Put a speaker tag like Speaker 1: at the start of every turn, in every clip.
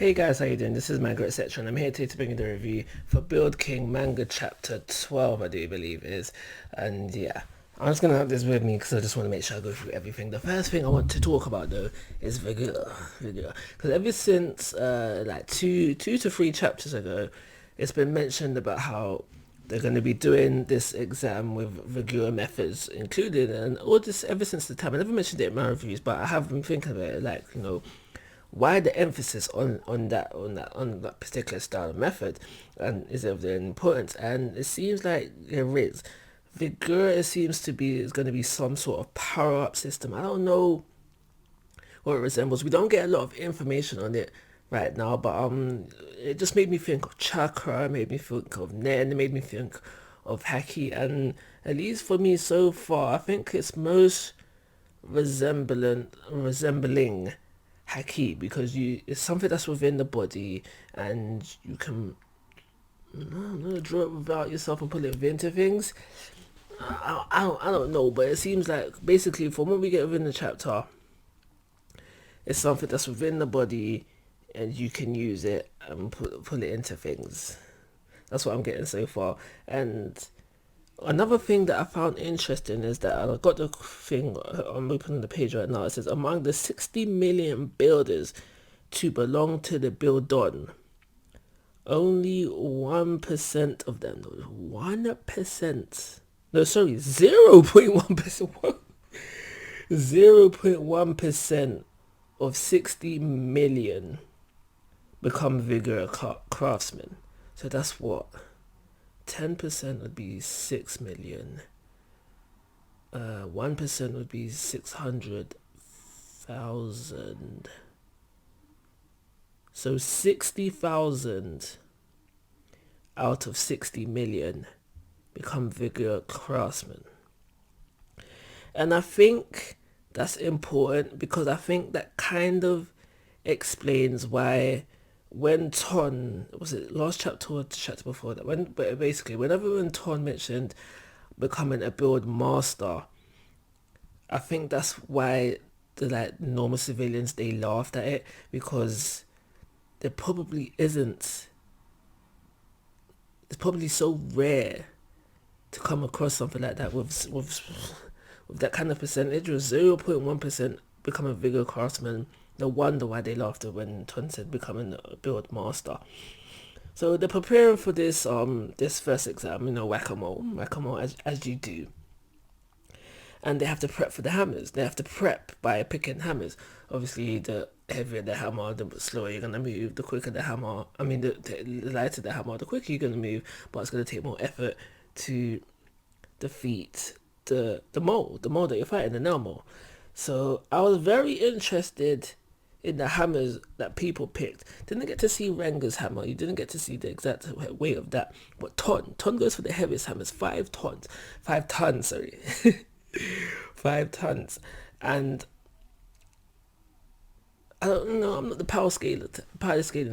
Speaker 1: Hey guys, how you doing? This is Manga, etc. and I'm here today to bring you the review for Build King Manga Chapter 12, I do believe it is. And yeah, I'm just going to have this with me because I just want to make sure I go through everything. The first thing I want to talk about though is Vigor. Because ever since like two to three chapters ago, it's been mentioned about how they're going to be doing this exam with Vigor methods included, and all this ever since the time. I never mentioned it in my reviews, but I have been thinking of it, like, why the emphasis on that particular style of method, and is of the importance? And it seems like there is. Vigor, it seems to be, is going to be some sort of power up system. I don't know what it resembles. We don't get a lot of information on it right now, but it just made me think of chakra, made me think of nen, it made me think of haki, and at least for me so far, I think it's most resembling haki, because it's something that's within the body, and you can, I don't know, draw it without yourself and put it into things. I don't know, but it seems like basically from what we get within the chapter, it's something that's within the body, and you can use it and put it into things. That's what I'm getting so far. And another thing that I found interesting is that I got the thing, I'm opening the page right now. It says among the 60 million builders to belong to the Buildon, only 1% of them, 1%, no, sorry, 0.1%, 0.1% of 60 million become vigor craftsmen. So that's what? 10% would be 6 million. 1% would be 600,000. So 60,000 out of 60 million become vigor craftsmen. And I think that's important, because I think that kind of explains why when Ton, was it last chapter or the chapter before that, but basically when Ton mentioned becoming a build master, I think that's why the like normal civilians, they laughed at it, because there probably isn't, it's probably so rare to come across something like that with that kind of percentage, with 0.1% becoming vigor craftsman. No wonder why they laughed at when Ton said becoming a build master. So they're preparing for this first exam, whack-a-mole as you do. And they have to prep for the hammers. They have to prep by picking hammers. Obviously, the heavier the hammer, the slower you're going to move. The quicker the hammer, the lighter the hammer, the quicker you're going to move. But it's going to take more effort to defeat the mole that you're fighting, the nail mole. So I was very interested in the hammers that people picked. Didn't get to see Renga's hammer. You didn't get to see the exact weight of that. But Ton goes for the heaviest hammers, 5 tons. 5 tons, sorry. 5 tons. And I don't know, I'm not the power scaling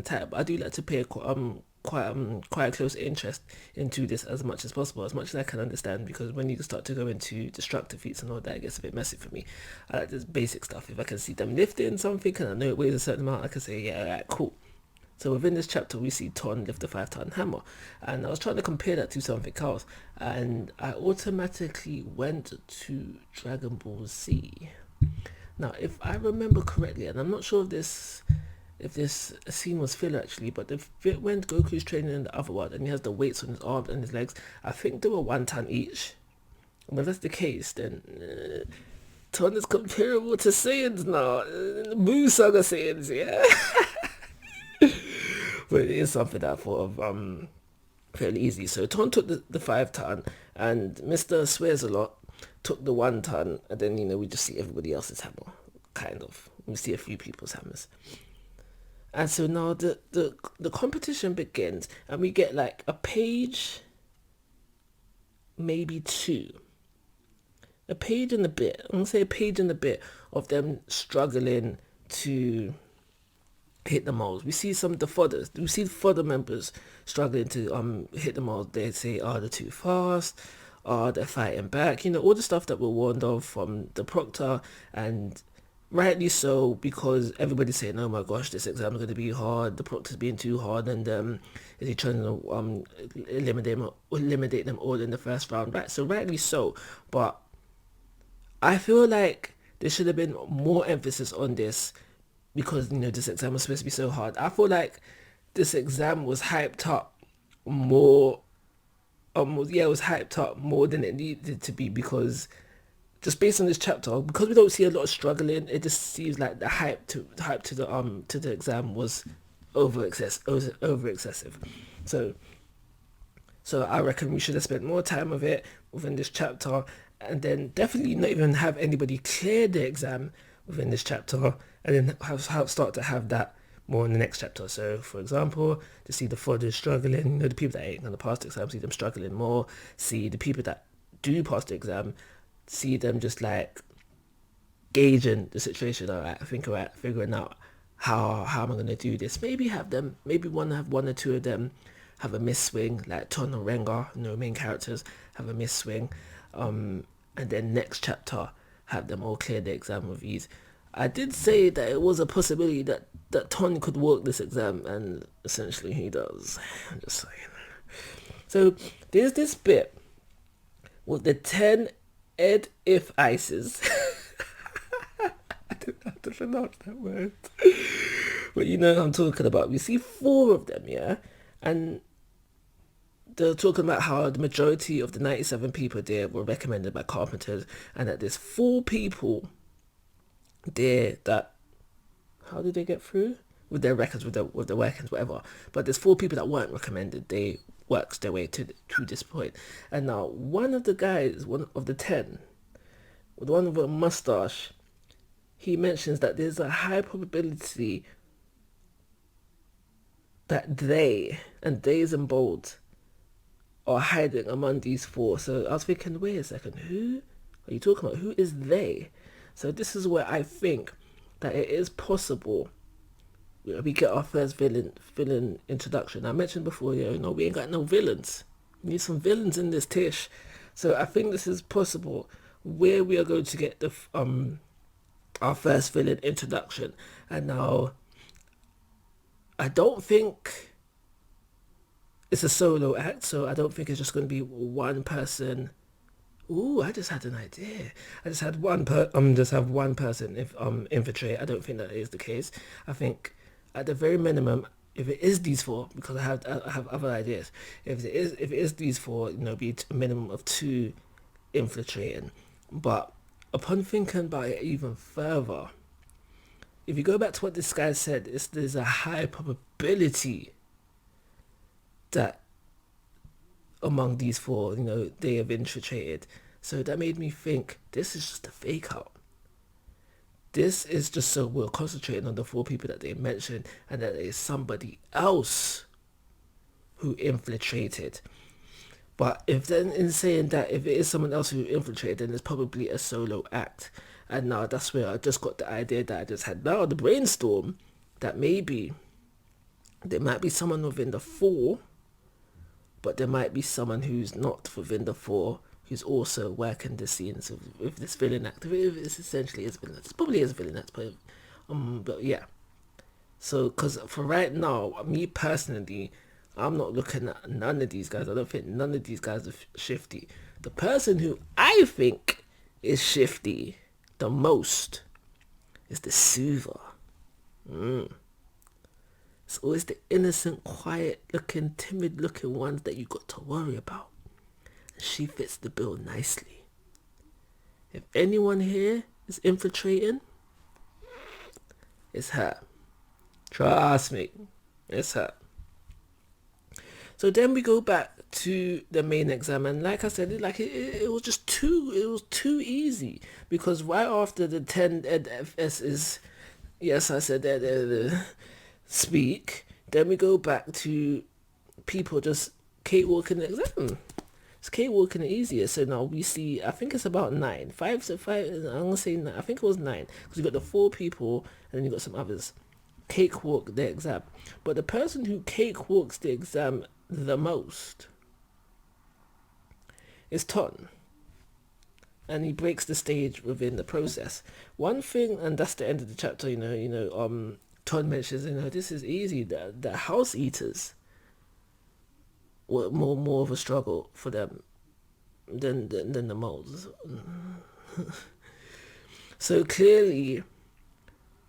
Speaker 1: type, but I do like to pay quite a close interest into this as much as possible, as much as I can understand, because when you start to go into destructive feats and all that, it gets a bit messy for me. I like this basic stuff. If I can see them lifting something and I know it weighs a certain amount, I can say, yeah, alright, cool. So within this chapter, we see Ton lift a 5-ton hammer, and I was trying to compare that to something else, and I automatically went to Dragon Ball Z. Now, if I remember correctly, and I'm not sure if this scene was filler actually, but when Goku's training in the other world and he has the weights on his arms and his legs, I think they were 1 ton each. And if that's the case, then Ton is comparable to Saiyans now. Boo Saga Saiyans, yeah. But it is something that I thought of fairly easy. So Ton took the 5 ton, and Mr. Swears a Lot took the 1 ton, and then we just see everybody else's hammer, kind of. We see a few people's hammers. And so now the competition begins, and we get like a page, maybe 2. A page and a bit. I'm going to say a page and a bit of them struggling to hit the moles. We see some of the fodders. We see the fodder members struggling to hit the moles. They say, they're too fast. They're fighting back. All the stuff that we're warned of from the proctor and rightly so, because everybody's saying, "Oh my gosh, this exam is going to be hard. The proctor's being too hard, and is he trying to eliminate them all in the first round?" Right, so rightly so, but I feel like there should have been more emphasis on this because this exam was supposed to be so hard. I feel like this exam was hyped up more. Yeah, it was hyped up more than it needed to be because just based on this chapter, because we don't see a lot of struggling, it just seems like the hype to the exam was over excessive. So so I reckon we should have spent more time with it within this chapter, and then definitely not even have anybody clear the exam within this chapter, and then start to have that more in the next chapter. So, for example, to see the frauders struggling, the people that ain't gonna pass the exam, see them struggling more. See the people that do pass the exam, see them just like gauging the situation. All right, figuring out how am I gonna do this? Maybe one or two of them have a miss swing, like Ton or Rengar, main characters have a miss swing, and then next chapter have them all clear the exam with ease. I did say that it was a possibility that Ton could work this exam, and essentially he does. I'm just saying. So there's this bit with the 10 ed if ices. I don't know how to pronounce that word. But you know what I'm talking about. We see four of them, yeah? And they're talking about how the majority of the 97 people there were recommended by carpenters, and that there's four people there that, how did they get through? With their records, with their workings, whatever. But there's four people that weren't recommended. They worked their way to this point. And now one of the guys, one of the 10, the one with a mustache, he mentions that there's a high probability that they, and they's in bold, are hiding among these four. So I was thinking, wait a second, who are you talking about? Who is they? So this is where I think that it is possible we get our first villain introduction. I mentioned before, we ain't got no villains. We need some villains in this tish. So I think this is possible where we are going to get the our first villain introduction. And now I don't think it's a solo act, so I don't think it's just going to be one person. Ooh, I just had an idea. I just had have one person infiltrate. I don't think that is the case. I think at the very minimum, if it is these four, because I have other ideas. If it is these four, be a minimum of two infiltrating. But upon thinking about it even further, if you go back to what this guy said, there's a high probability that among these four, they have infiltrated. So that made me think this is just a fake out. This is just so we're concentrating on the four people that they mentioned, and that there is somebody else who infiltrated. But if then in saying that if it is someone else who infiltrated, then it's probably a solo act. And now that's where I just got the idea that I just had now, the brainstorm, that maybe there might be someone within the four, but there might be someone who's not within the four who's also working the scenes with this villain act. It's essentially is villain. It's probably is villain act, but yeah. So, because for right now, me personally, I'm not looking at none of these guys. I don't think none of these guys are shifty. The person who I think is shifty the most is the soother. It's always the innocent, quiet-looking, timid-looking ones that you got to worry about. And she fits the bill nicely. If anyone here is infiltrating, it's her. Trust me, it's her. So then we go back to the main exam, and like I said, it was just too easy, because right after the 10 FS is, yes, I said that speak, then we go back to people just cakewalking the exam. It's cakewalking it easier. So now we see, I think it's about 9. 5 to 5, I'm going to say 9. I think it was 9. Because you got the 4 people, and then you got some others. Cakewalk the exam. But the person who cakewalks the exam the most is Ton. and he breaks the stage within the process. One thing, and that's the end of the chapter. Todd mentions, this is easy. The house eaters were more of a struggle for them than the moles. So clearly,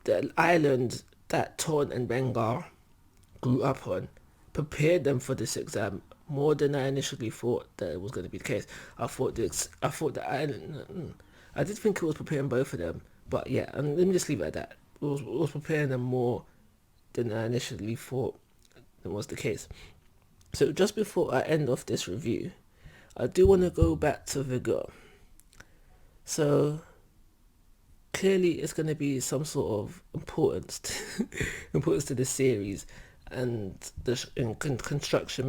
Speaker 1: the island that Torn and Bengar grew up on prepared them for this exam more than I initially thought that it was going to be the case. I thought the island. I did think it was preparing both of them, but yeah, and let me just leave it at that. It was preparing them more than I initially thought that was the case. So just before I end off this review, I do want to go back to Vigor. So clearly it's going to be some sort of importance to the series and the construction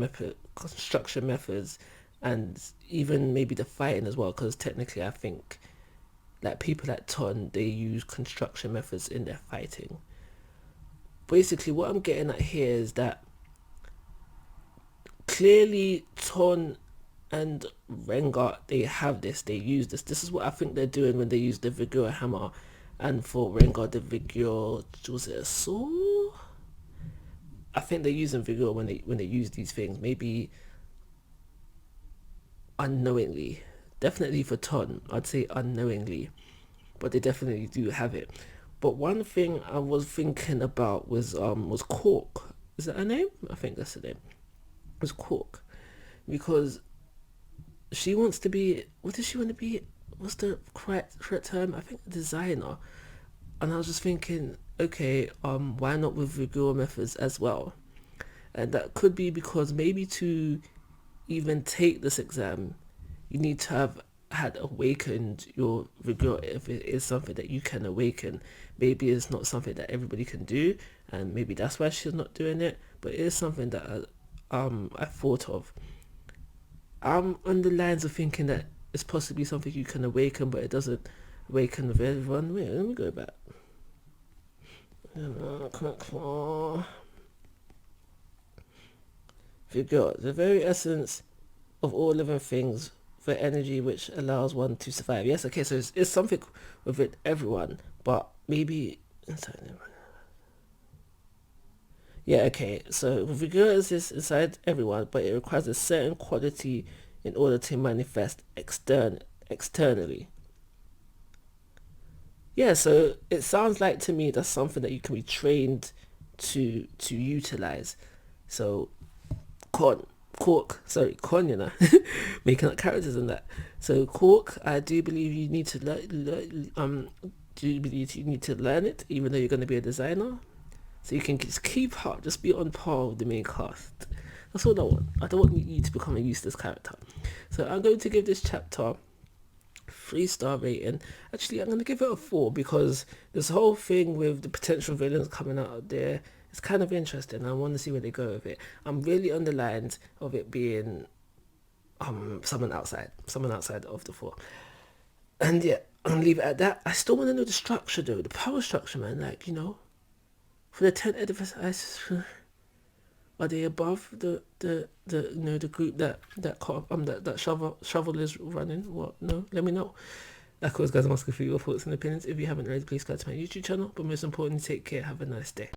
Speaker 1: methods, and even maybe the fighting as well, because technically I think like people like Ton, they use construction methods in their fighting. Basically what I'm getting at here is that clearly Ton and Rengar, they have this, they use this. This is what I think they're doing when they use the Vigor hammer, and for Rengar the Vigor, was it a sword? I think they're using Vigor when they use these things, maybe unknowingly. Definitely for Ton, I'd say unknowingly, but they definitely do have it. But one thing I was thinking about was Cork. Is that her name? I think that's her name. It was Cork, because she wants to be. What does she want to be? What's the correct term? I think designer. And I was just thinking, okay, why not with Vigor methods as well? And that could be because maybe to even take this exam, you need to have had awakened your Vigor. If it is something that you can awaken, maybe it's not something that everybody can do, and maybe that's why she's not doing it. But it is something that I thought of. I'm on the lines of thinking that it's possibly something you can awaken, but it doesn't awaken with everyone. Wait, let me go back. Vigor, the very essence of all living things, for energy which allows one to survive. Yes, okay, so it's something with everyone, but maybe inside. Yeah, okay, so Vigor is inside everyone, but it requires a certain quality in order to manifest externally. Yeah, so it sounds like to me that's something that you can be trained to utilize. So Cork, making up characters in that. So Cork, I do believe you need to learn it, even though you're going to be a designer, so you can just keep up, just be on par with the main cast. That's all I want. I don't want you to become a useless character. So I'm going to give this chapter 3-star rating. Actually, I'm going to give it a 4, because this whole thing with the potential villains coming out there is kind of interesting. I want to see where they go with it. I'm really on the lines of it being someone outside of the 4. And yeah, I'll leave it at that. I still want to know the structure though, the power structure, man. Like, for the 10 edifice, are they above the group that shovel is running? What? No, let me know. Of course, guys, I'm asking for your thoughts and opinions. If you haven't already, please subscribe to my YouTube channel. But most importantly, take care. Have a nice day.